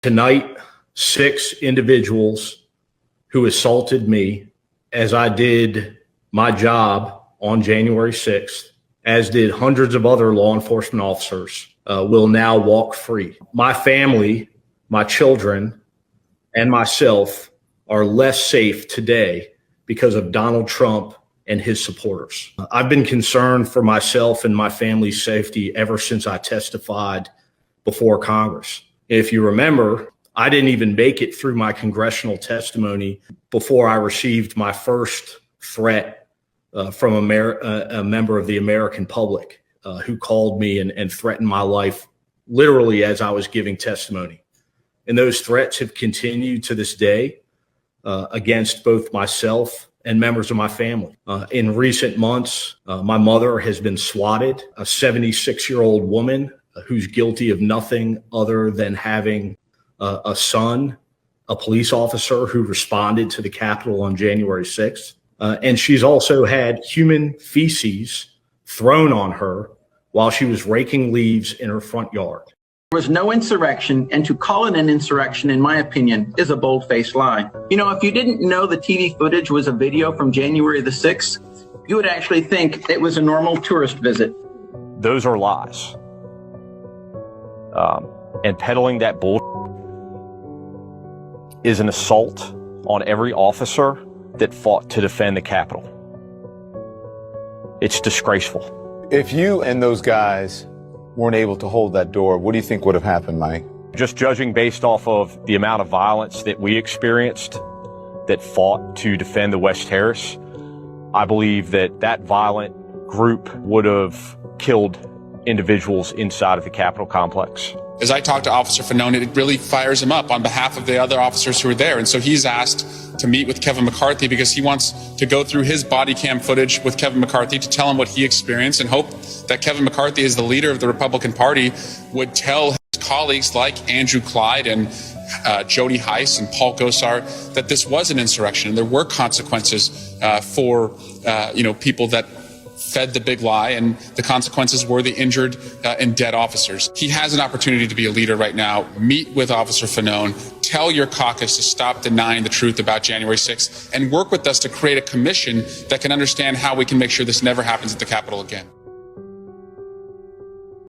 Tonight, 6 individuals who assaulted me as I did my job on January 6th, as did hundreds of other law enforcement officers, will now walk free. My family, my children, and myself are less safe today because of Donald Trump and his supporters. I've been concerned for myself and my family's safety ever since I testified before Congress. If you remember, I didn't even make it through my congressional testimony before I received my first threat from a member of the American public who called me and threatened my life literally as I was giving testimony. And those threats have continued to this day against both myself and members of my family. In recent months, my mother has been swatted, a 76-year-old woman who's guilty of nothing other than having a son, a police officer who responded to the Capitol on January 6th. And she's also had human feces thrown on her while she was raking leaves in her front yard. There was no insurrection, and to call it an insurrection, in my opinion, is a bold-faced lie. You know, if you didn't know the TV footage was a video from January the 6th, you would actually think it was a normal tourist visit. Those are lies. And peddling that bull is an assault on every officer that fought to defend the Capitol. It's disgraceful. If you and those guys weren't able to hold that door, what do you think would have happened, Mike? Just judging based off of the amount of violence that we experienced that fought to defend the West Terrace, I believe that that violent group would have killed individuals inside of the Capitol complex. As I talked to Officer Fanone, it really fires him up on behalf of the other officers who were there. And so he's asked to meet with Kevin McCarthy because he wants to go through his body cam footage with Kevin McCarthy to tell him what he experienced, and hope that Kevin McCarthy, as the leader of the Republican Party, would tell his colleagues like Andrew Clyde and Jody Heiss and Paul Gosar that this was an insurrection and there were consequences for people that fed the big lie, and the consequences were the injured and dead officers. He has an opportunity to be a leader right now. Meet with Officer Fanone, tell your caucus to stop denying the truth about January 6th, and work with us to create a commission that can understand how we can make sure this never happens at the Capitol again.